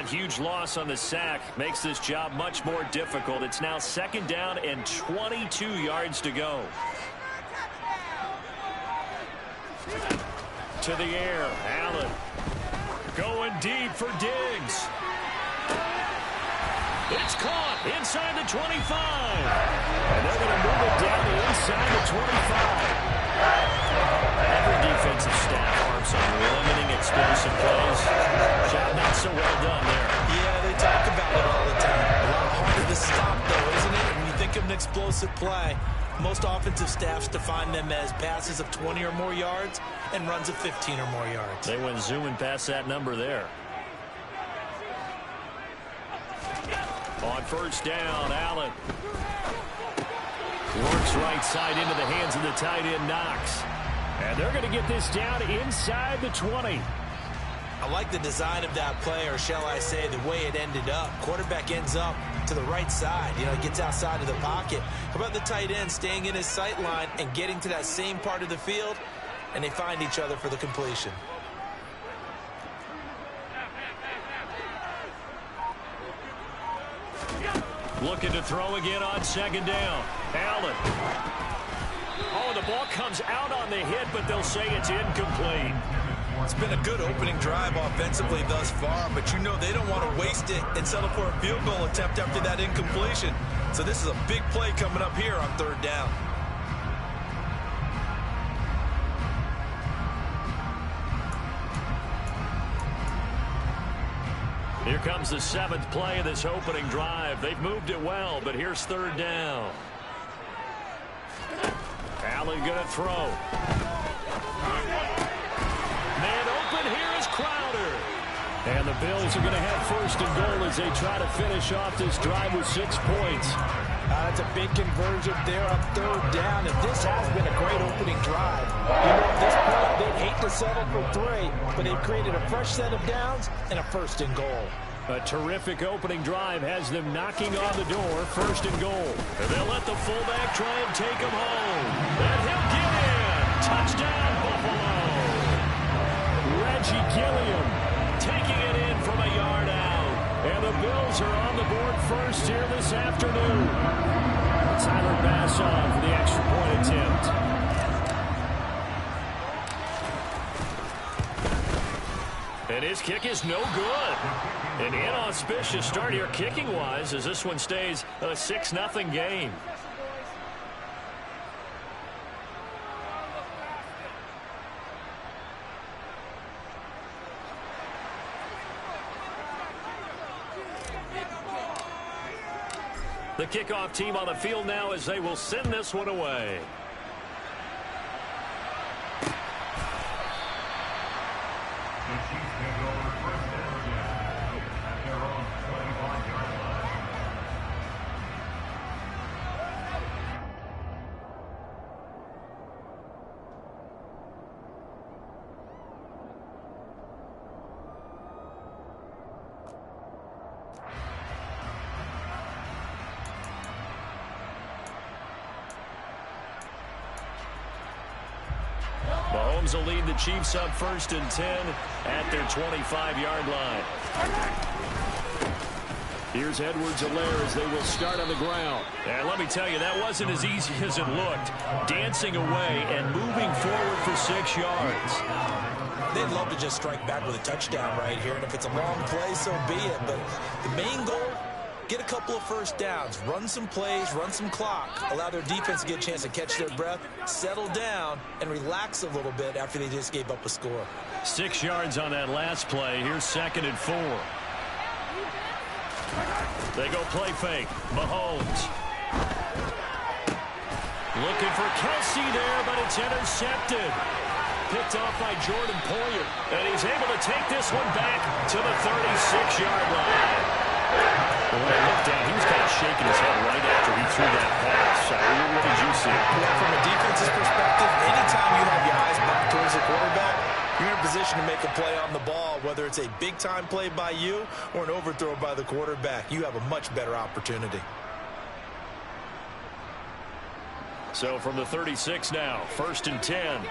That huge loss on the sack makes this job much more difficult. It's now 2nd down and 22 yards to go. To the air, Allen. Going deep for Diggs. It's caught inside the 25. And they're going to move it down to inside the 25. Every defensive staff harps on limiting explosive plays. Not so well done there. Yeah, they talk about it all the time. A lot harder to stop, though, isn't it? When you think of an explosive play, most offensive staffs define them as passes of 20 or more yards and runs of 15 or more yards. They went zooming past that number there. On 1st down, Allen works right side into the hands of the tight end, Knox. And they're going to get this down inside the 20. I like the design of that play, or shall I say the way it ended up. Quarterback ends up to the right side. You know, he gets outside of the pocket. How about the tight end staying in his sight line and getting to that same part of the field, and they find each other for the completion. Looking to throw again on 2nd down. Allen. Oh, the ball comes out on the hit, but they'll say it's incomplete. It's been a good opening drive offensively thus far, but you know they don't want to waste it and settle for a field goal attempt after that incompletion. So this is a big play coming up here on 3rd down. Here comes the 7th play of this opening drive. They've moved it well, but here's 3rd down. Allen going to throw. Man open, here is Crowder. And the Bills are going to have 1st and goal as they try to finish off this drive with 6 points. That's a big conversion there on 3rd down, and this has been a great opening drive. You know, at this point, they'd hate to settle for 3, but they've created a fresh set of downs and a 1st and goal. A terrific opening drive has them knocking on the door, 1st and goal. And they'll let the fullback try and take him home. And he'll get in. Touchdown, Buffalo. Reggie Gilliam taking it in from a yard out. And the Bills are on the board first here this afternoon. Tyler Bass on for the extra point attempt. And his kick is no good. An inauspicious start here kicking-wise as this one stays a 6-0 game. The kickoff team on the field now as they will send this one away. Mahomes will lead the Chiefs up 1st and 10 at their 25-yard line. Here's Edwards-Helaire as they will start on the ground. And let me tell you, that wasn't as easy as it looked. Dancing away and moving forward for 6 yards. They'd love to just strike back with a touchdown right here, and if it's a long play, so be it. But the main goal, get a couple of 1st downs, run some plays, run some clock, allow their defense to get a chance to catch their breath, settle down, and relax a little bit after they just gave up a score. 6 yards on that last play. Here's 2nd and 4. They go play fake. Mahomes. Looking for Kelsey there, but it's intercepted. Picked off by Jordan Poyer. And he's able to take this one back to the 36-yard line. When I looked down, he was kind of shaking his head right after he threw that pass. What did you see? Well, from a defense's perspective, anytime you have your eyes back towards the quarterback, you're in a position to make a play on the ball, whether it's a big-time play by you or an overthrow by the quarterback. You have a much better opportunity. So from the 36 now, 1st and 10.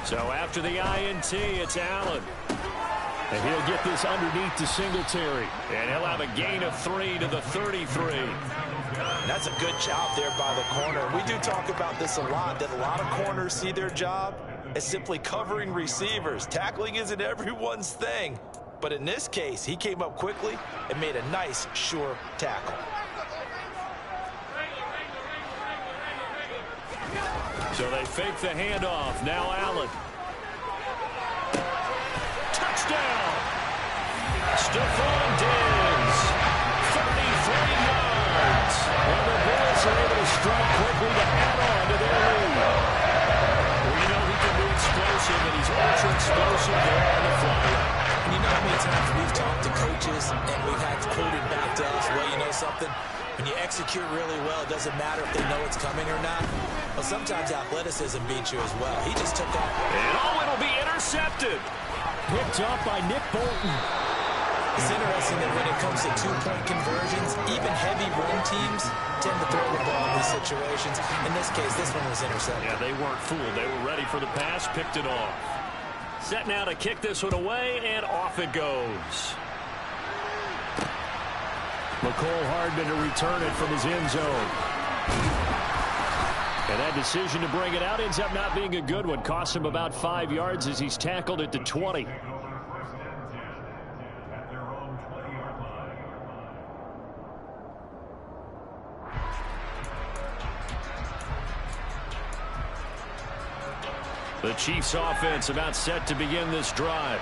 So after the INT, it's Allen. And he'll get this underneath to Singletary. And he'll have a gain of 3 to the 33. And that's a good job there by the corner. We do talk about this a lot, that a lot of corners see their job as simply covering receivers. Tackling isn't everyone's thing. But in this case, he came up quickly and made a nice, sure tackle. So they fake the handoff. Now Allen. Touchdown. Stephon Diggs. 33 yards. And the Bills are able to strike quickly to add on to their lead. Well, you know he can be explosive, and he's ultra explosive there on the fly. And you know how many times we've talked to coaches and we've had quoted back to us, well, you know something? When you execute really well, it doesn't matter if they know it's coming or not. Well, sometimes athleticism beats you as well. He just took off. And it'll be intercepted. Picked up by Nick Bolton. It's interesting that when it comes to two-point conversions, even heavy run teams tend to throw the ball in these situations. In this case, this one was intercepted. Yeah, they weren't fooled. They were ready for the pass, picked it off. Set now to kick this one away, and off it goes. McCole Hardman to return it from his end zone. And that decision to bring it out ends up not being a good one. Cost him about 5 yards as he's tackled at the 20. The Chiefs offense about set to begin this drive.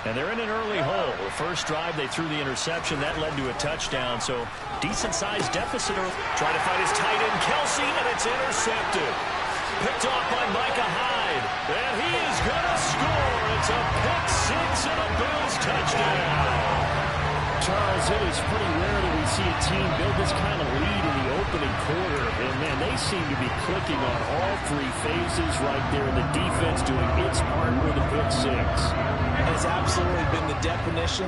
And they're in an early hole. The first drive, they threw the interception. That led to a touchdown. So decent-sized deficit. Trying to find his tight end, Kelsey, and it's intercepted. Picked off by Micah Hyde. And he is going to score. It's a pick six and a Bills touchdown. Charles, it is pretty rare that we see a team build this kind of lead in the opening quarter. And, man, they seem to be clicking on all three phases right there. The defense doing its part with the pick six. Has absolutely been the definition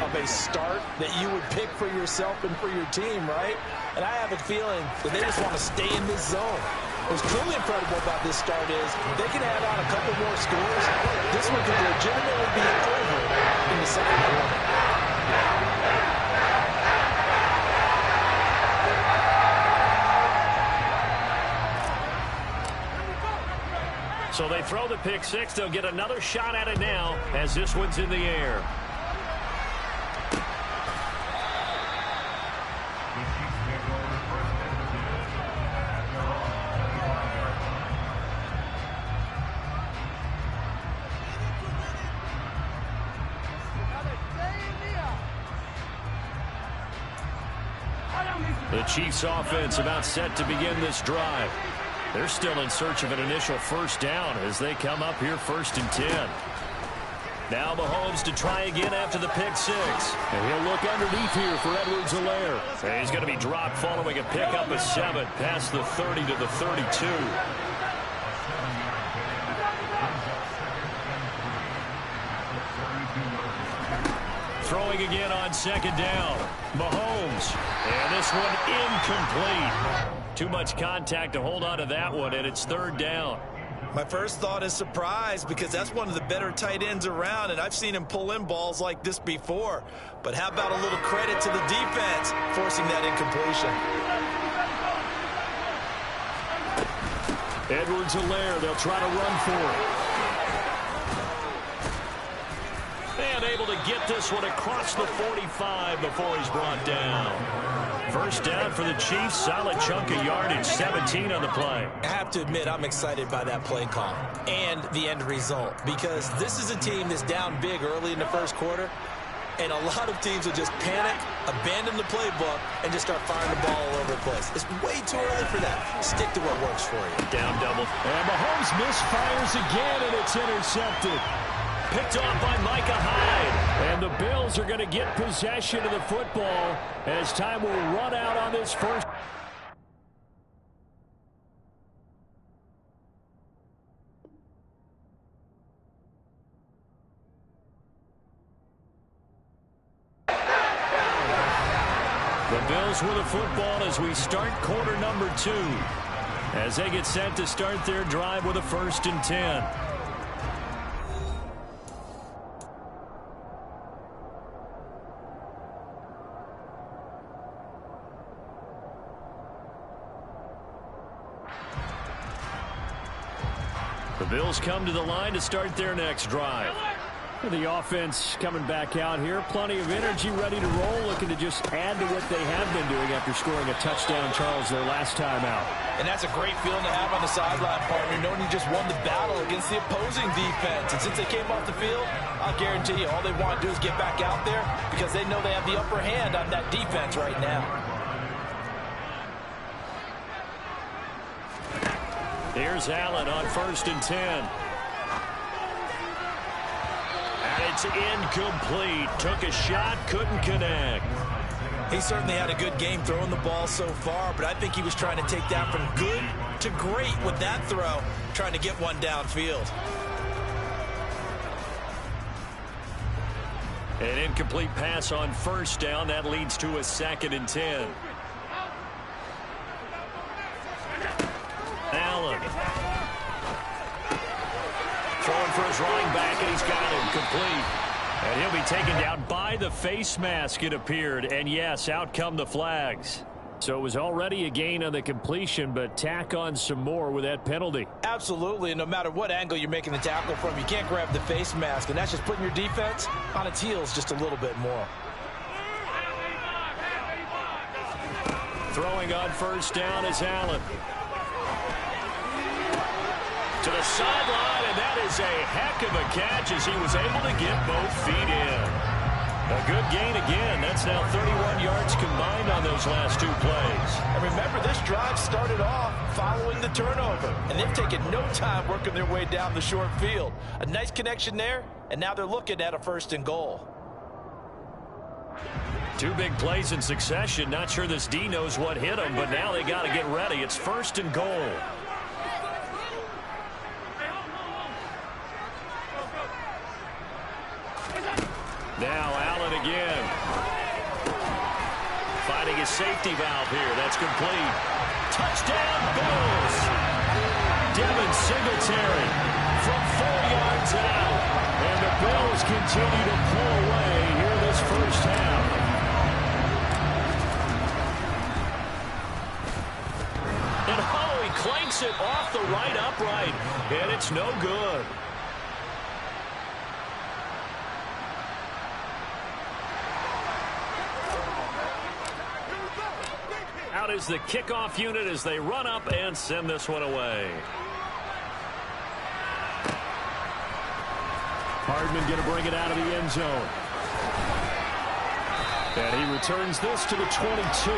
of a start that you would pick for yourself and for your team, right? And I have a feeling that they just want to stay in this zone. What's truly incredible about this start is they can add on a couple more scores. This one could legitimately be over in the second quarter. So they throw the pick six. They'll get another shot at it now as this one's in the air. The Chiefs offense about set to begin this drive. They're still in search of an initial first down as they come up here 1st and 10. Now Mahomes to try again after the pick six. And he'll look underneath here for Edwards-Helaire. And he's going to be dropped following a pickup of 7 past the 30 to the 32. Throwing again on 2nd down. Mahomes. And this one incomplete. Too much contact to hold on to that one, and it's 3rd down. My first thought is surprise because that's one of the better tight ends around, and I've seen him pull in balls like this before. But how about a little credit to the defense forcing that incompletion? Edwards-Helaire, they'll try to run for it. And able to get this one across the 45 before he's brought down. First down for the Chiefs. Solid chunk of yardage. 17 on the play. I have to admit, I'm excited by that play call and the end result because this is a team that's down big early in the first quarter, and a lot of teams will just panic, abandon the playbook, and just start firing the ball all over the place. It's way too early for that. Stick to what works for you. Down double. And Mahomes misfires again, and it's intercepted. Picked off by Micah Hyde. And the Bills are going to get possession of the football as time will run out on this first. The Bills with the football as we start quarter number 2. As they get set to start their drive with a 1st and 10. Bills come to the line to start their next drive. The offense coming back out here. Plenty of energy, ready to roll, looking to just add to what they have been doing after scoring a touchdown, Charles, their last time out. And that's a great feeling to have on the sideline, partner, knowing you just won the battle against the opposing defense. And since they came off the field, I'll guarantee you all they want to do is get back out there because they know they have the upper hand on that defense right now. Here's Allen on 1st and 10. And it's incomplete. Took a shot, couldn't connect. He certainly had a good game throwing the ball so far, but I think he was trying to take that from good to great with that throw, trying to get one downfield. An incomplete pass on 1st down. That leads to a 2nd and 10. Allen. Throwing for his running back, and he's got him complete. And he'll be taken down by the face mask, it appeared. And yes, out come the flags. So it was already a gain on the completion, but tack on some more with that penalty. Absolutely, and no matter what angle you're making the tackle from, you can't grab the face mask, and that's just putting your defense on its heels just a little bit more. Throwing on 1st down is Allen. To the sideline, and that is a heck of a catch as he was able to get both feet in. A good gain again. That's now 31 yards combined on those last 2 plays. And remember, this drive started off following the turnover, and they've taken no time working their way down the short field. A nice connection there, and now they're looking at a 1st and goal. 2 big plays in succession. Not sure this D knows what hit him, but now they got to get ready. It's 1st and goal. Now Allen again. Finding his safety valve here. That's complete. Touchdown, Bills. Devin Singletary from 4 yards out. And the Bills continue to pull away here this first half. And he clanks it off the right upright. And it's no good. Out is the kickoff unit as they run up and send this one away. Hardman going to bring it out of the end zone. And he returns this to the 22.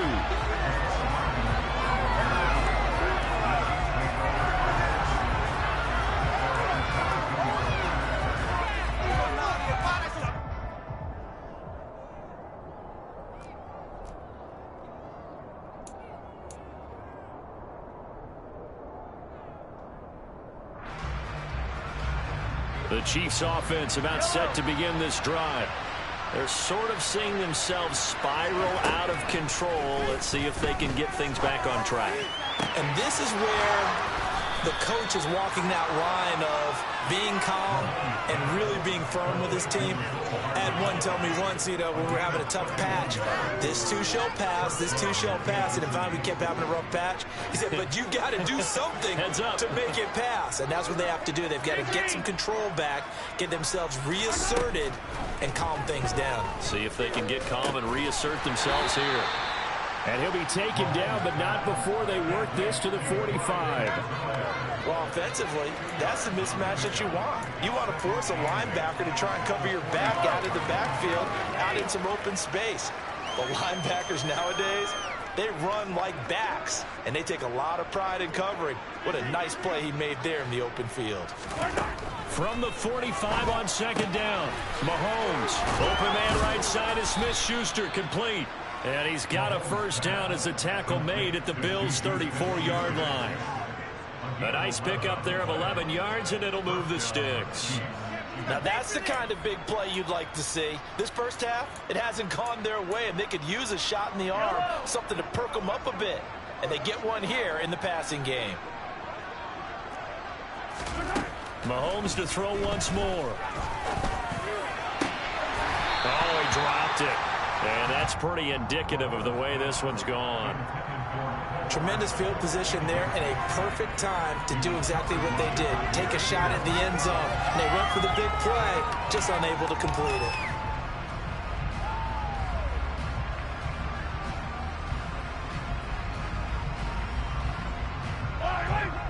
The Chiefs offense about set to begin this drive. They're sort of seeing themselves spiral out of control. Let's see if they can get things back on track. And this is where the coach is walking that line of being calm and really being firm with his team. I had one tell me once, when we're having a tough patch, this too shall pass, this too shall pass. And if we kept having a rough patch, he said, but you got to do something to make it pass. And that's what they have to do. They've got to get some control back, get themselves reasserted, and calm things down. See if they can get calm and reassert themselves here. And he'll be taken down, but not before they work this to the 45. Well, offensively, that's the mismatch that you want. You want to force a linebacker to try and cover your back out of the backfield, out in some open space. The linebackers nowadays, they run like backs, and they take a lot of pride in covering. What a nice play he made there in the open field. From the 45 on 2nd down, Mahomes. Open man right side is Smith-Schuster, complete. And he's got a 1st down as the tackle made at the Bills' 34-yard line. A nice pickup there of 11 yards, and it'll move the sticks. Now that's the kind of big play you'd like to see. This first half, it hasn't gone their way, and they could use a shot in the arm, something to perk them up a bit. And they get one here in the passing game. Mahomes to throw once more. Oh, he dropped it. And that's pretty indicative of the way this one's gone. Tremendous field position there and a perfect time to do exactly what they did. Take a shot at the end zone. And they went for the big play, just unable to complete it.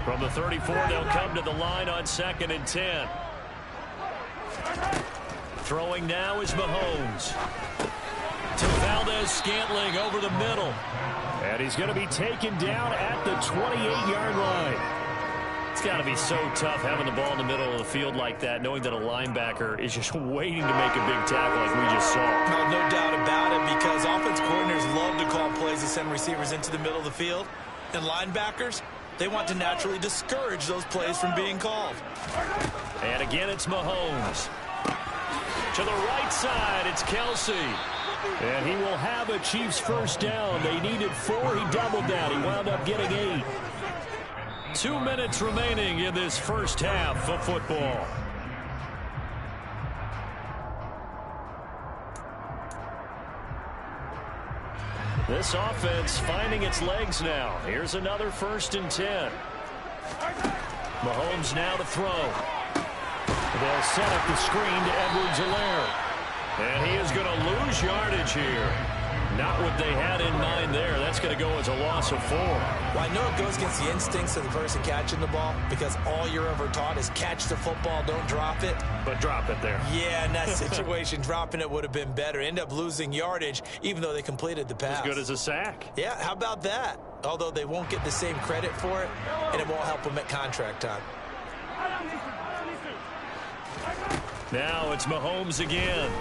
From the 34, they'll come to the line on 2nd and 10. Throwing now is Mahomes. To Valdez-Scantling over the middle. And he's going to be taken down at the 28-yard line. It's got to be so tough having the ball in the middle of the field like that, knowing that a linebacker is just waiting to make a big tackle like we just saw. No doubt about it, because offense coordinators love to call plays to send receivers into the middle of the field. And linebackers, they want to naturally discourage those plays from being called. And again, it's Mahomes. To the right side, it's Kelsey. And he will have a Chiefs first down. They needed 4. He doubled that. He wound up getting 8. 2 minutes remaining in this first half of football. This offense finding its legs now. Here's another 1st and 10. Mahomes now to throw. They'll set up the screen to Edwards-Helaire. And he is going to lose yardage here. Not what they had in mind there. That's going to go as a loss of 4. Well, I know it goes against the instincts of the person catching the ball, because all you're ever taught is catch the football, don't drop it. But drop it there. Yeah, in that situation, dropping it would have been better. End up losing yardage, even though they completed the pass. As good as a sack. Yeah, how about that? Although they won't get the same credit for it, and it won't help them at contract time. Now it's Mahomes again.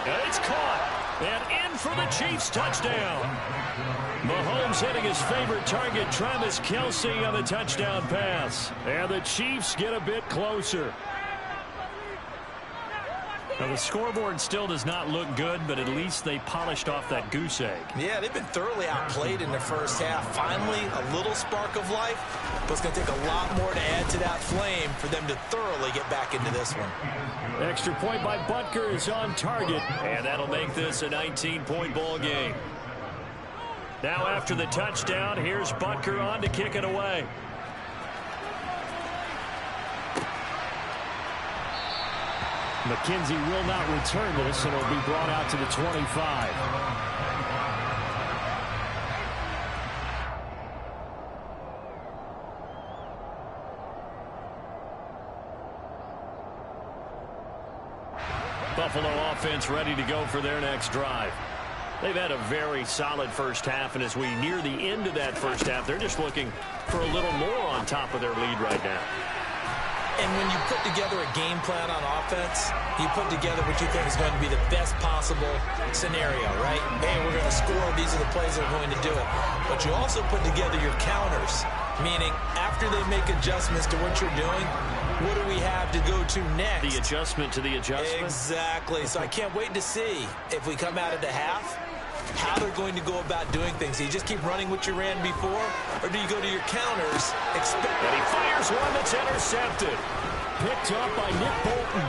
And it's caught. And in for the Chiefs touchdown. Mahomes hitting his favorite target, Travis Kelce, on the touchdown pass. And the Chiefs get a bit closer. Now, the scoreboard still does not look good, but at least they polished off that goose egg. Yeah, they've been thoroughly outplayed in the first half. Finally, a little spark of life, but it's going to take a lot more to add to that flame for them to thoroughly get back into this one. Extra point by Butker is on target, and that'll make this a 19-point ball game. Now, after the touchdown, here's Butker on to kick it away. McKenzie will not return this, and it'll be brought out to the 25. Buffalo offense ready to go for their next drive. They've had a very solid first half, and as we near the end of that first half, they're just looking for a little more on top of their lead right now. And when you put together a game plan on offense, you put together what you think is going to be the best possible scenario, right? Hey, we're going to score. These are the plays that are going to do it. But you also put together your counters, meaning after they make adjustments to what you're doing, what do we have to go to next? The adjustment to the adjustment? Exactly. So I can't wait to see if we come out of the half, how they're going to go about doing things. Do you just keep running what you ran before, or do you go to your counters? And he fires one that's intercepted. Picked up by Nick Bolton.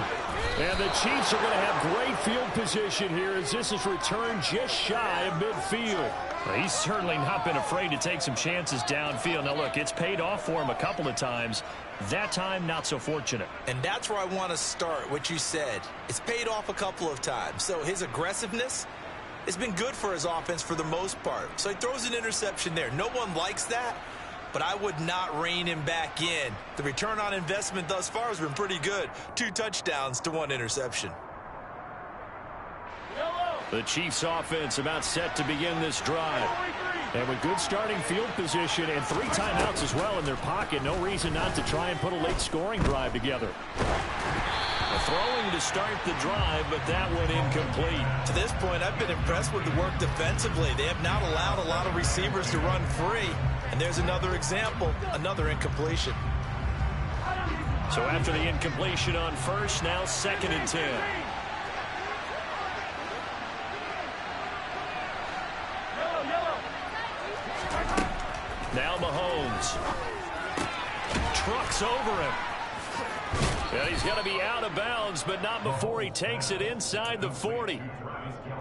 And the Chiefs are going to have great field position here as this is returned just shy of midfield. Well, he's certainly not been afraid to take some chances downfield. Now, look, it's paid off for him a couple of times. That time, not so fortunate. And that's where I want to start, what you said. It's paid off a couple of times. So his aggressiveness, it's been good for his offense for the most part. So he throws an interception there. No one likes that, but I would not rein him back in. The return on investment thus far has been pretty good. 2 touchdowns to 1 interception. The Chiefs offense about set to begin this drive. And with good starting field position and 3 timeouts as well in their pocket, no reason not to try and put a late scoring drive together. Throwing to start the drive, but that one incomplete. To this point, I've been impressed with the work defensively. They have not allowed a lot of receivers to run free. And there's another example, another incompletion. So after the incompletion on first, now 2nd and 10. Now Mahomes. Trucks over him. And he's going to be out of bounds, but not before he takes it inside the 40.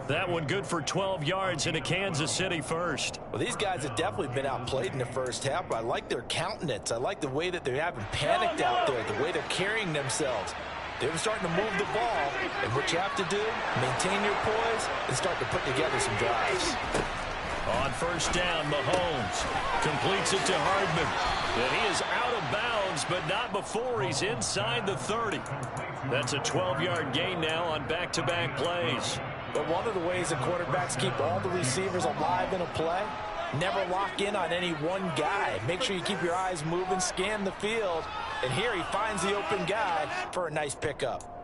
That one good for 12 yards into Kansas City first. Well, these guys have definitely been outplayed in the first half, but I like their countenance. I like the way that they haven't panicked out there, the way they're carrying themselves. They're starting to move the ball, and what you have to do, maintain your poise and start to put together some drives. On first down, Mahomes completes it to Hardman. And he is out of bounds, but not before he's inside the 30. That's a 12-yard gain now on back-to-back plays. But one of the ways that quarterbacks keep all the receivers alive in a play, never lock in on any one guy. Make sure you keep your eyes moving, scan the field. And here he finds the open guy for a nice pickup.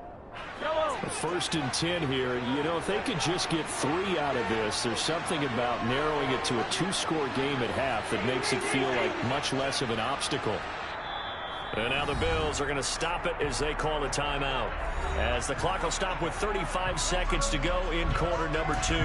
First and 10 here. You know, if they could just get 3 out of this, there's something about narrowing it to a 2-score game at half that makes it feel like much less of an obstacle. And now the Bills are going to stop it as they call a timeout. As the clock will stop with 35 seconds to go in quarter number 2.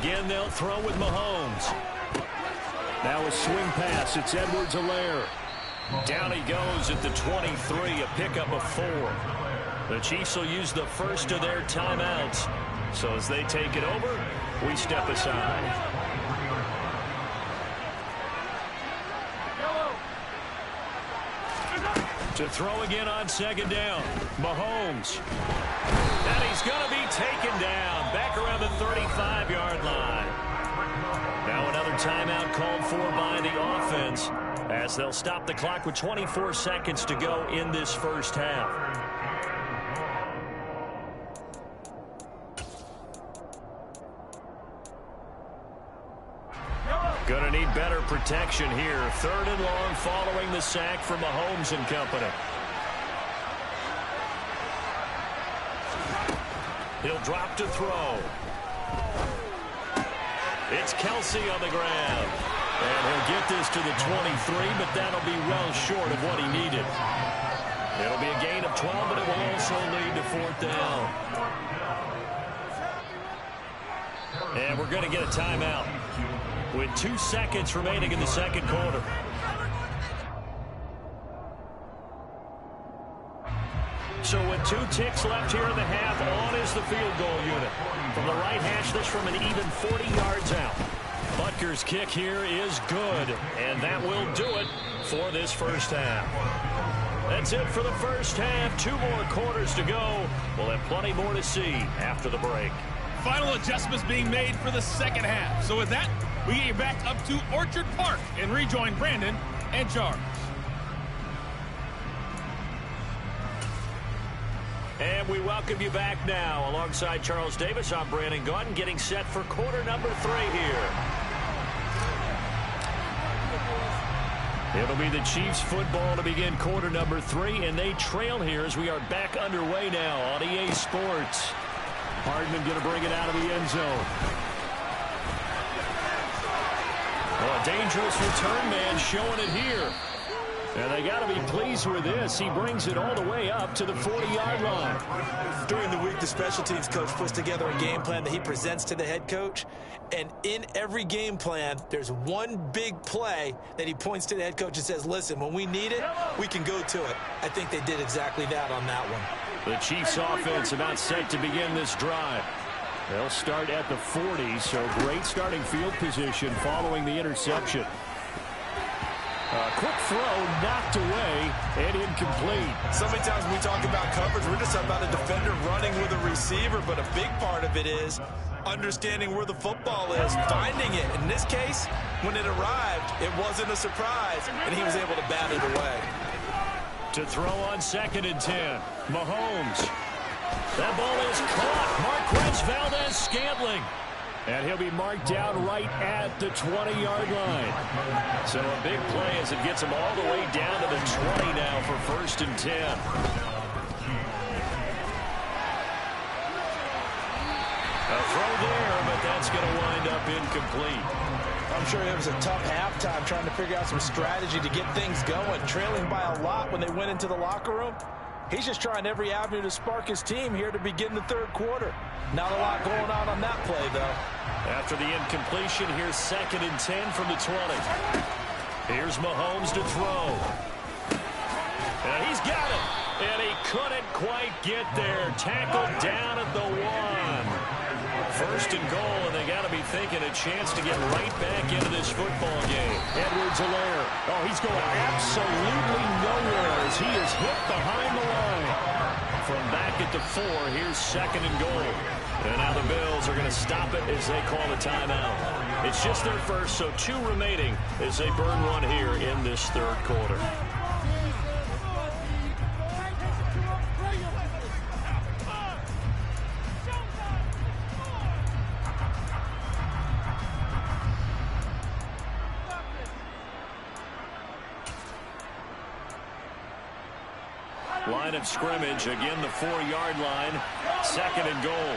Again, they'll throw with Mahomes. Now a swing pass. It's Edwards-Helaire. Down he goes at the 23, a pickup of 4. The Chiefs will use the first of their timeouts. So as they take it over, we step aside. To throw again on second down. Mahomes. And he's going to be taken down back around the 35-yard line. Now another timeout called for by the offense as they'll stop the clock with 24 seconds to go in this first half. Going to need better protection here. 3rd and long following the sack from Mahomes and company. He'll drop to throw. It's Kelsey on the ground. And he'll get this to the 23, but that'll be well short of what he needed. It'll be a gain of 12, but it will also lead to 4th down. And we're going to get a timeout with 2 seconds remaining in the second quarter. So with 2 ticks left here in the half, on is the field goal unit. From the right hash, this from an even 40 yards out. Butker's kick here is good, and that will do it for this first half. That's it for the first half. 2 more quarters to go. We'll have plenty more to see after the break. Final adjustments being made for the second half. So with that, we get you back up to Orchard Park and rejoin Brandon and Charles. And we welcome you back now. Alongside Charles Davis, I'm Brandon Gaudin, getting set for quarter number 3 here. It'll be the Chiefs football to begin quarter number 3, and they trail here as we are back underway now on EA Sports. Hardman going to bring it out of the end zone. Well, a dangerous return man showing it here. And they got to be pleased with this. He brings it all the way up to the 40-yard line. During the week, the special teams coach puts together a game plan that he presents to the head coach. And in every game plan, there's one big play that he points to the head coach and says, listen, when we need it, we can go to it. I think they did exactly that on that one. The Chiefs offense about set to begin this drive. They'll start at the 40, so great starting field position following the interception. Quick throw, knocked away, and incomplete. So many times when we talk about coverage, we're just talking about a defender running with a receiver, but a big part of it is understanding where the football is, finding it. In this case, when it arrived, it wasn't a surprise, and he was able to bat it away. To throw on 2nd and 10, Mahomes. That ball is caught. Marquez Valdez-Scantling. And he'll be marked down right at the 20-yard line. So a big play as it gets him all the way down to the 20 now for 1st and 10. A throw there, but that's going to wind up incomplete. I'm sure it was a tough halftime trying to figure out some strategy to get things going, trailing by a lot when they went into the locker room. He's just trying every avenue to spark his team here to begin the third quarter. Not a lot going on that play, though. After the incompletion, here's 2nd and 10 from the 20. Here's Mahomes to throw. And he's got it. And he couldn't quite get there. Tackled down at the 1. 1st and goal, and they got to be thinking a chance to get right back into this football game. Edwards-Helaire. Oh, he's going absolutely nowhere as he is hit behind the line. From back at the 4, here's 2nd and goal. And now the Bills are going to stop it as they call a timeout. It's just their first, so 2 remaining as they burn one here in this third quarter. Line of scrimmage, again the 4-yard line, 2nd and goal.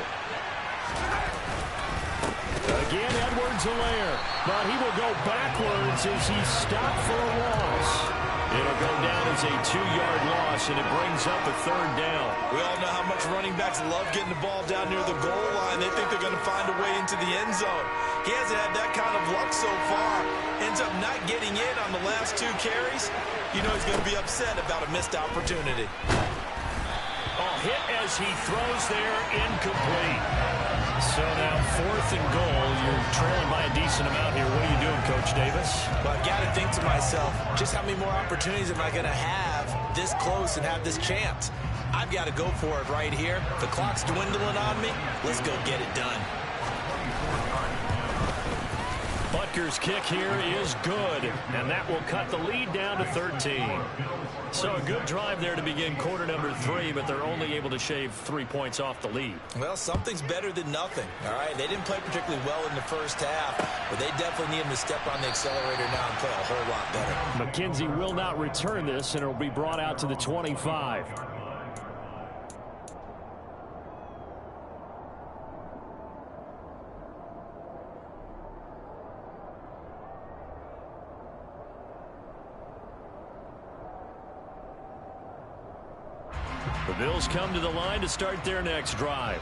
Again, Edwards-Helaire, but he will go backwards as he's stopped for a loss. It'll go down as a 2-yard loss, and it brings up a 3rd down. We all know how much running backs love getting the ball down near the goal line. They think they're going to find a way into the end zone. He hasn't had that kind of luck so far. Ends up not getting in on the last 2 carries. You know he's going to be upset about a missed opportunity. Oh, hit as he throws there, incomplete. So now 4th and goal. You're trailing by a decent amount here. What are you doing, Coach Davis? Well, I've got to think to myself, just how many more opportunities am I going to have this close and have this chance? I've got to go for it right here. The clock's dwindling on me. Let's go get it done. Butker's kick here is good, and that will cut the lead down to 13. So a good drive there to begin quarter number 3, but they're only able to shave 3 points off the lead. Well, something's better than nothing, all right? They didn't play particularly well in the first half, but they definitely need him to step on the accelerator now and play a whole lot better. McKenzie will not return this, and it will be brought out to the 25. The Bills come to the line to start their next drive.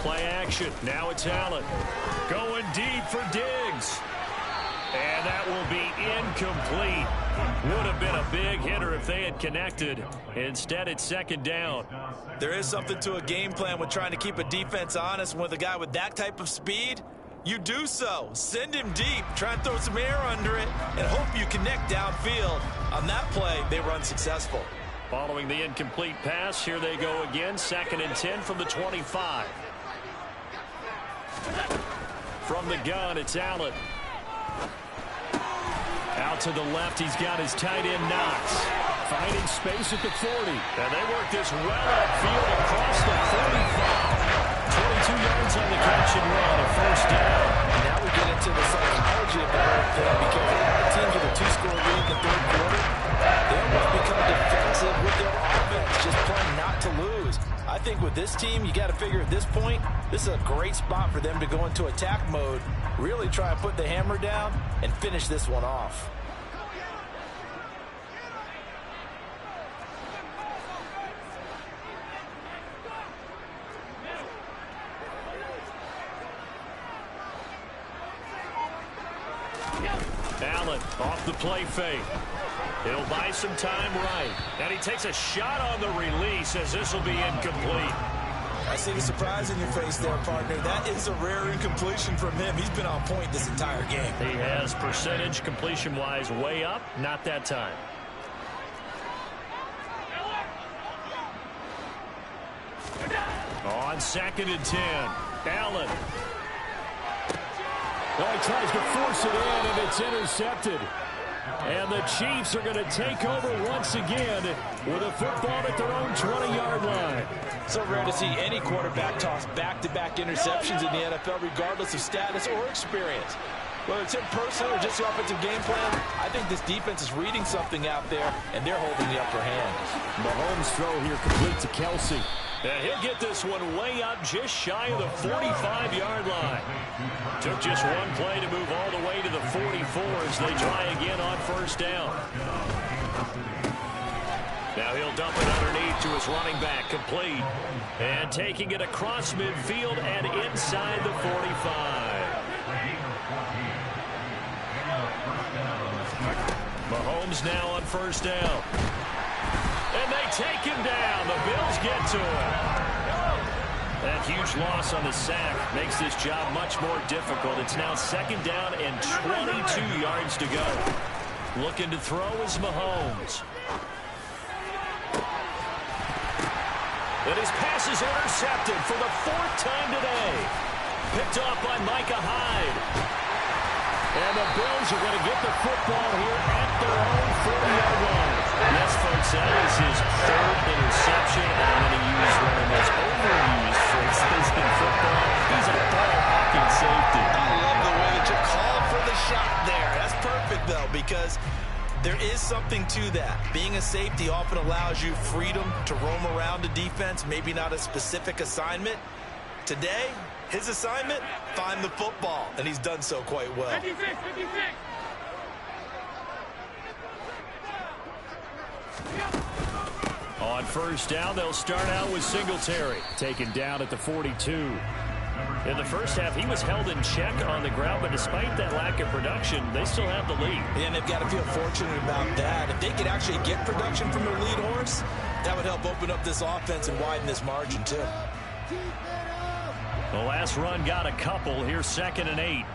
Play action. Now it's Allen. Going deep for Diggs. And that will be incomplete. Would have been a big hitter if they had connected. Instead, it's 2nd down. There is something to a game plan with trying to keep a defense honest. With a guy with that type of speed, you do so. Send him deep. Try and throw some air under it and hope you connect downfield. On that play, they were unsuccessful. Following the incomplete pass, here they go again. 2nd and 10 from the 25. From the gun, it's Allen. Out to the left, he's got his tight end Knox. Finding space at the 40. And they work this well upfield across the 45. 22 yards on the catch and run, a 1st down. And now we get into the psychology of the whole thing, because a lot of teams with a 2-score lead in the third quarter, they almost become defensive with their offense, just playing not to lose. I think with this team, you got to figure at this point, this is a great spot for them to go into attack mode, really try and put the hammer down and finish this one off. Allen off the play fake. He'll buy some time right. And he takes a shot on the release as this will be incomplete. I see the surprise in your face there, partner. That is a rare incompletion from him. He's been on point this entire game. He has percentage completion-wise way up. Not that time. On 2nd and 10. Allen. Well, he tries to force it in, and it's intercepted. And the Chiefs are going to take over once again with a football at their own 20-yard line. So rare to see any quarterback toss back-to-back interceptions in the NFL, regardless of status or experience. Whether it's him personally or just the offensive game plan, I think this defense is reading something out there, and they're holding the upper hand. Mahomes' throw here complete to Kelsey. And he'll get this one way up just shy of the 45-yard line. Took just one play to move all the way to the 44 as they try again on first down. Now he'll dump it underneath to his running back, complete. And taking it across midfield and inside the 45. Mahomes now on first down. And they take him down. The Bills get to him. That huge loss on the sack makes this job much more difficult. It's now second down and 22 yards to go. Looking to throw is Mahomes. And his pass is intercepted for the fourth time today. Picked off by Micah Hyde. And the Bills are going to get the football here at their own 40-yard line. Yes, folks, that is his third interception. And I'm going to use one of the most overused phrases in football. He's a ball-hawking safety. I love the way that you called for the shot there. That's perfect, though, because there is something to that. Being a safety often allows you freedom to roam around the defense, maybe not a specific assignment. Today, his assignment, find the football, and he's done so quite well. 56, 56. On first down, they'll start out with Singletary, taken down at the 42. In the first half, he was held in check on the ground, but despite that lack of production, they still have the lead. And they've got to feel fortunate about that. If they could actually get production from their lead horse, that would help open up this offense and widen this margin, too. The last run got a couple. Here's 2nd and 8.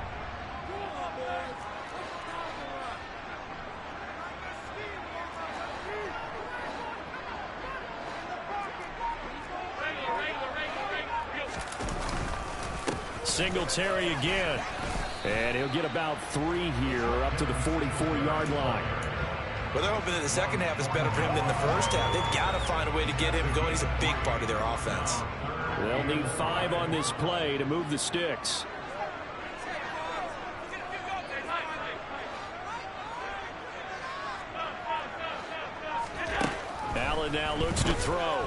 Singletary again. And he'll get about 3 here up to the 44-yard line. Well, they're hoping that the second half is better for him than the first half. They've got to find a way to get him going. He's a big part of their offense. They'll need 5 on this play to move the sticks. Allen now looks to throw.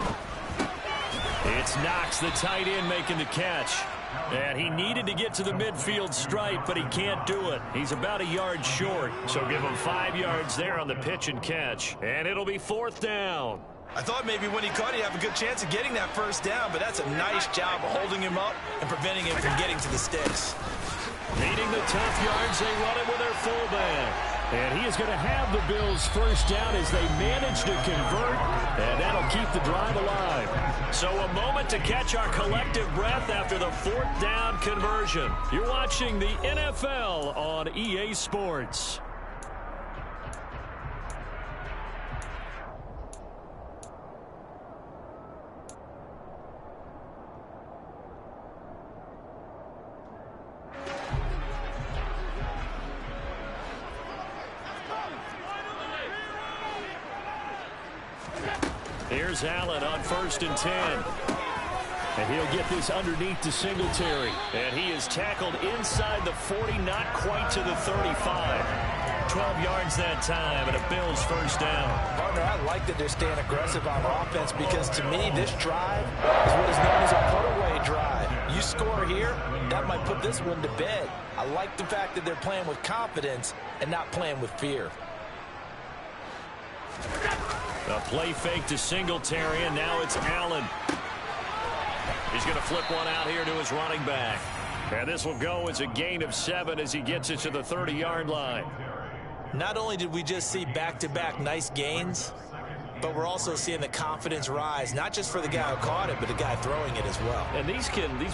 It's Knox, the tight end, making the catch. And he needed to get to the midfield stripe, but he can't do it. He's about a yard short, so give him 5 yards there on the pitch and catch. And it'll be 4th down. I thought maybe when he caught it, he'd have a good chance of getting that first down, but that's a nice job of holding him up and preventing him from getting to the sticks. Needing the tough yards, they run it with their fullback. And he is going to have the Bills first down as they manage to convert, and that'll keep the drive alive. So a moment to catch our collective breath after the 4th down conversion. You're watching the NFL on EA Sports. Here's Allen on 1st and 10. And he'll get this underneath to Singletary. And he is tackled inside the 40, not quite to the 35. 12 yards that time, and a Bills first down. Partner, I like that they're staying aggressive on offense because, to me, this drive is what is known as a put-away drive. You score here, that might put this one to bed. I like the fact that they're playing with confidence and not playing with fear. A play fake to Singletary, and now it's Allen. He's going to flip one out here to his running back. And this will go as a gain of 7 as he gets it to the 30-yard line. Not only did we just see back-to-back nice gains, but we're also seeing the confidence rise, not just for the guy who caught it, but the guy throwing it as well. And these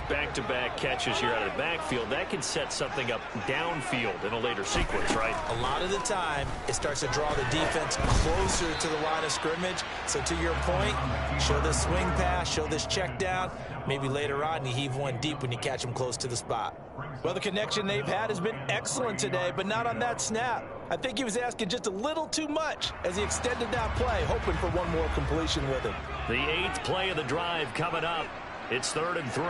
back-to-back catches here out of the backfield, that can set something up downfield in a later sequence, right? A lot of the time, it starts to draw the defense closer to the line of scrimmage. So to your point, show this swing pass, show this check down. Maybe later on, you heave one deep when you catch them close to the spot. Well, the connection they've had has been excellent today, but not on that snap. I think he was asking just a little too much as he extended that play, hoping for one more completion with him. The 8th play of the drive coming up. It's 3rd and 3.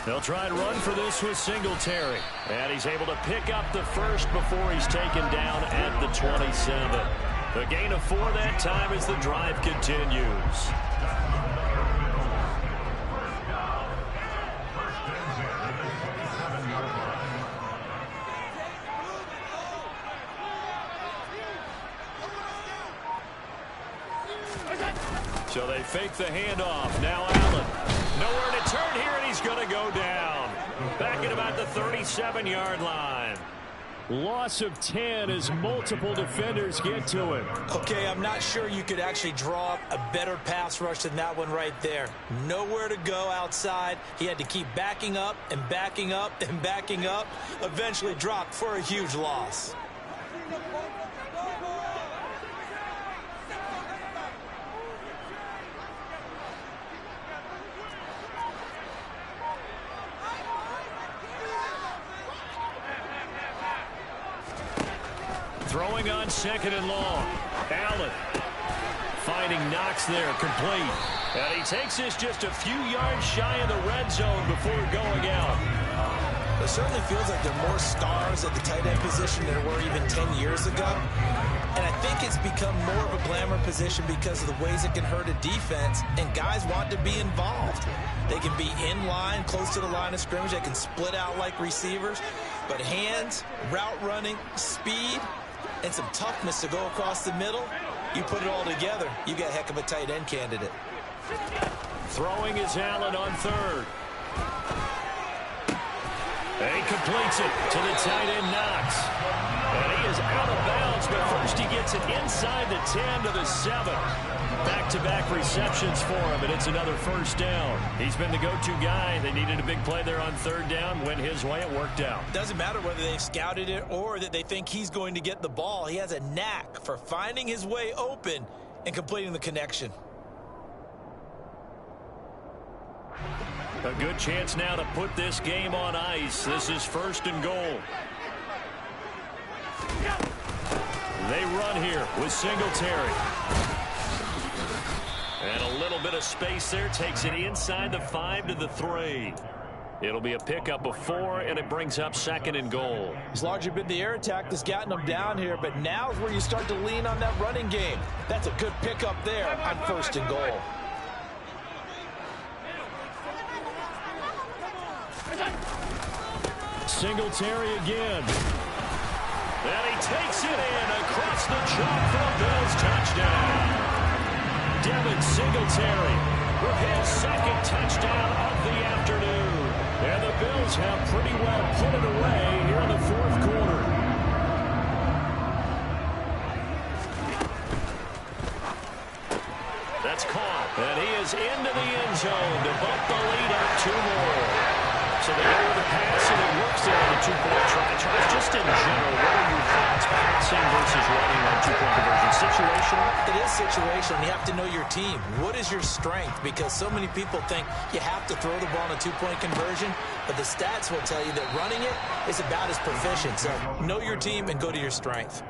They'll try and run for this with Singletary. And he's able to pick up the first before he's taken down at the 27. The gain of 4 that time as the drive continues. So they fake the handoff. Now Allen. Nowhere to turn here, and he's going to go down. Back at about the 37-yard line. Loss of 10 as multiple defenders get to him. Okay, I'm not sure you could actually draw up a better pass rush than that one right there. Nowhere to go outside. He had to keep backing up and backing up and backing up. Eventually dropped for a huge loss. Throwing on 2nd and long. Allen finding Knox there, complete. And he takes this just a few yards shy of the red zone before going out. It certainly feels like there are more stars at the tight end position than there were even 10 years ago. And I think it's become more of a glamour position because of the ways it can hurt a defense, and guys want to be involved. They can be in line, close to the line of scrimmage. They can split out like receivers. But hands, route running, speed, and some toughness to go across the middle, you put it all together, you got a heck of a tight end candidate. Throwing is Allen on 3rd. And he completes it to the tight end Knox. And he is out of bounds, but first he gets it inside the 10 to the 7. Back-to-back receptions for him, and it's another first down. He's been the go-to guy. They needed a big play there on 3rd down. Went his way. It worked out. Doesn't matter whether they've scouted it or that they think he's going to get the ball. He has a knack for finding his way open and completing the connection. A good chance now to put this game on ice. This is 1st and goal. They run here with Singletary. And a little bit of space there. Takes it inside the 5 to the 3. It'll be a pickup of 4, and it brings up 2nd and goal. It's largely been the air attack that's gotten them down here, but now is where you start to lean on that running game. That's a good pickup there on 1st and goal. Singletary again. And he takes it in across the chalk for a Bills touchdown. Devin Singletary with his 2nd touchdown of the afternoon. And the Bills have pretty well put it away here in the 4th quarter. That's caught. And he is into the end zone to bump the lead up 2 more. So they go with the pass, and it works there on the 2-point try. Charles, just in general, what are your thoughts? Passing versus running on 2-point conversion. Situational? It is situational. You have to know your team. What is your strength? Because so many people think you have to throw the ball on a 2-point conversion, but the stats will tell you that running it is about as proficient. So know your team and go to your strength.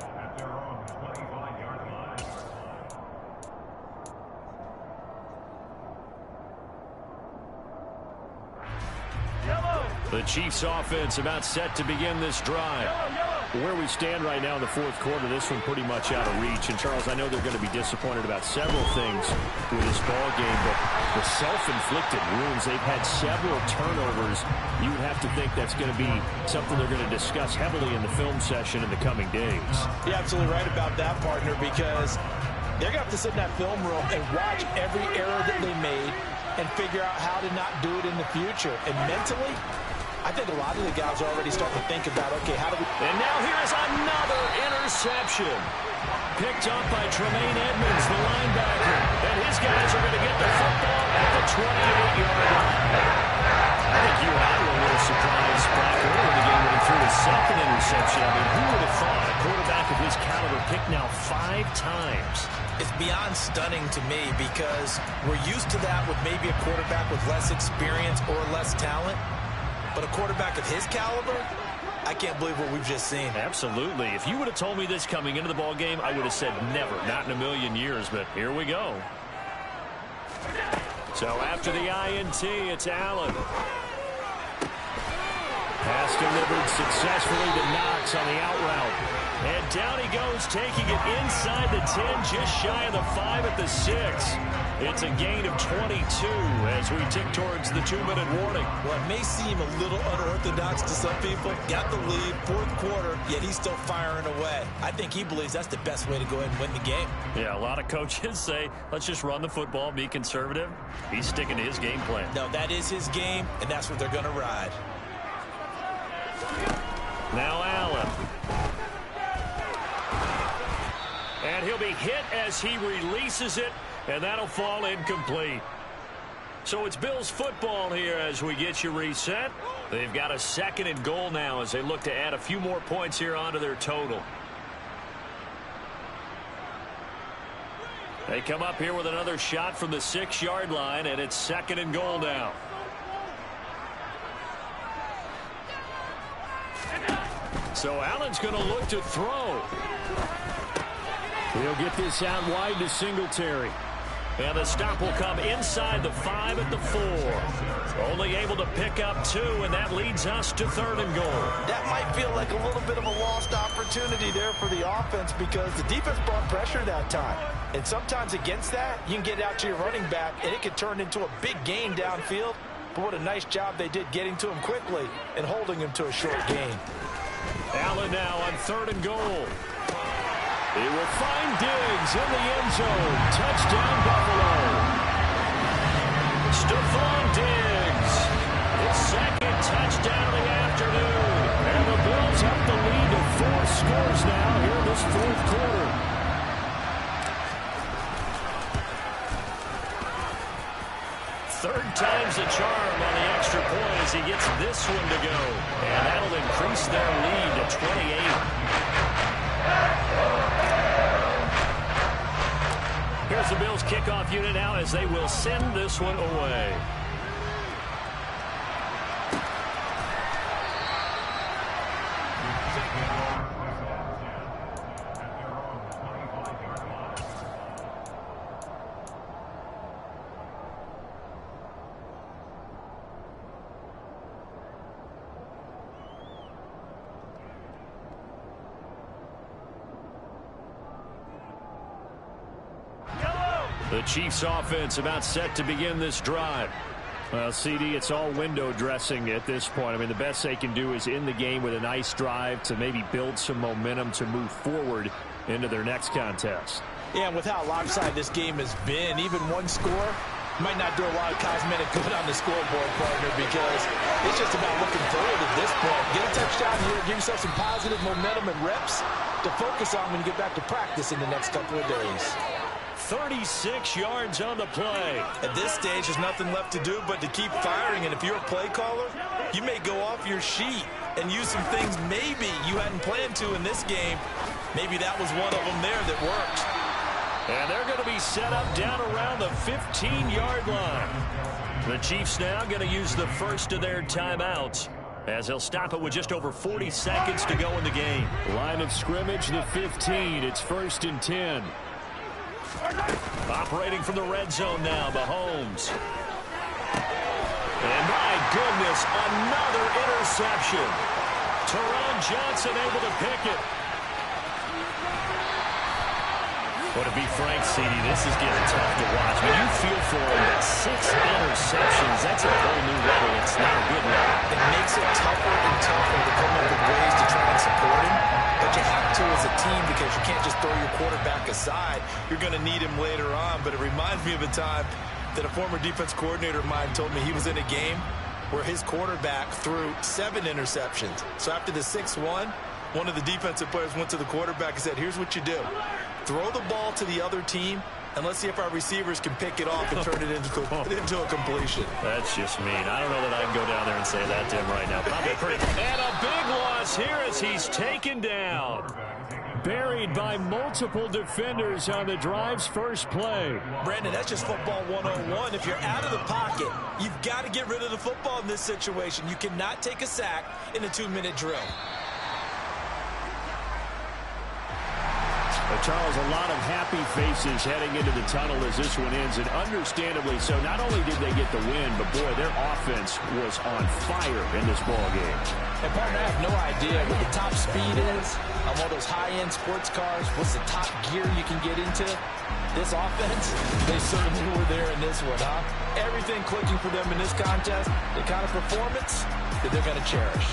The Chiefs offense about set to begin this drive. Where we stand right now in the 4th quarter, this one pretty much out of reach. And, Charles, I know they're going to be disappointed about several things with this ball game, but the self-inflicted wounds, they've had several turnovers. You would have to think that's going to be something they're going to discuss heavily in the film session in the coming days. You're absolutely right about that, partner, because they're going to have to sit in that film room and watch every error that they made and figure out how to not do it in the future. And mentally, I think a lot of the guys are already starting to think about, okay, how do we... And now here's another interception. Picked up by Tremaine Edmonds, the linebacker. And his guys are going to get the football at the 28-yard line. I think you and I were a little surprised back early in the game when he threw his 2nd interception. I mean, who would have thought a quarterback of his caliber picked now 5 times? It's beyond stunning to me because we're used to that with maybe a quarterback with less experience or less talent. But a quarterback of his caliber, I can't believe what we've just seen. Absolutely. If you would have told me this coming into the ball game, I would have said never, not in a million years. But here we go. So after the INT, it's Allen. Pass delivered successfully to Knox on the out route. And down he goes, taking it inside the 10, just shy of the 5 at the 6. It's a gain of 22 as we tick towards the 2-minute warning. Well, it may seem a little unorthodox to some people. Got the lead, fourth quarter, yet he's still firing away. I think he believes that's the best way to go ahead and win the game. Yeah, a lot of coaches say, let's just run the football, be conservative. He's sticking to his game plan. No, that is his game, and that's what they're going to ride. Now Allen. And he'll be hit as he releases it, and that'll fall incomplete. So it's Bills football here as we get you reset. They've got a 2nd and goal now as they look to add a few more points here onto their total. They come up here with another shot from the 6-yard line, and it's 2nd and goal now. So Allen's going to look to throw. He'll get this out wide to Singletary. And the stop will come inside the 5 at the 4. Only able to pick up 2, and that leads us to 3rd and goal. That might feel like a little bit of a lost opportunity there for the offense because the defense brought pressure that time. And sometimes against that, you can get out to your running back, and it can turn into a big gain downfield. But what a nice job they did getting to him quickly and holding him to a short gain. Allen now on 3rd and goal. He will find Diggs in the end zone. Touchdown, Buffalo. Stephon Diggs, his 2nd touchdown of the afternoon. And the Bills have the lead to 4 scores now here in this 4th quarter. Third time's the charm on the extra point as he gets this one to go. And that'll increase their lead to 28. Here's the Bills kickoff unit now as they will send this one away. The Chiefs offense about set to begin this drive. Well, CD, it's all window dressing at this point. I mean, the best they can do is in the game with a nice drive to maybe build some momentum to move forward into their next contest. Yeah, and with how lopsided this game has been, even one score might not do a lot of cosmetic good on the scoreboard, partner, because it's just about looking forward at this point. Get a touchdown here, give yourself some positive momentum and reps to focus on when you get back to practice in the next couple of days. 36 yards on the play. At this stage, there's nothing left to do but to keep firing. And if you're a play caller, you may go off your sheet and use some things maybe you hadn't planned to in this game. Maybe that was one of them there that worked. And they're going to be set up down around the 15-yard line. The Chiefs now going to use the first of their timeouts as they'll stop it with just over 40 seconds to go in the game. Line of scrimmage, the 15. It's 1st and 10. Operating from the red zone now, Mahomes. And my goodness, another interception. Teron Johnson able to pick it. But to be frank, CD, this is getting tough to watch. When you feel for him at 6 interceptions, that's a whole new level. It's not a good level. It makes it tougher and tougher to come up with ways to try and support him. But you have to as a team because you can't just throw your quarterback aside. You're going to need him later on. But it reminds me of a time that a former defense coordinator of mine told me he was in a game where his quarterback threw 7 interceptions. So after the 6-1, one of the defensive players went to the quarterback and said, here's what you do. Throw the ball to the other team, and let's see if our receivers can pick it off and turn it into a completion. That's just mean. I don't know that I can go down there and say that to him right now. Probably pretty. And a big loss here as he's taken down. Buried by multiple defenders on the drive's first play. Brandon, that's just football 101. If you're out of the pocket, you've got to get rid of the football in this situation. You cannot take a sack in a 2-minute drill. Charles, a lot of happy faces heading into the tunnel as this one ends, and understandably so. Not only did they get the win, but, boy, their offense was on fire in this ball game. And, Paul, I have no idea what the top speed is on one of those high-end sports cars. What's the top gear you can get into? This offense, they certainly were there in this one, huh? Everything clicking for them in this contest, the kind of performance that they're going to cherish.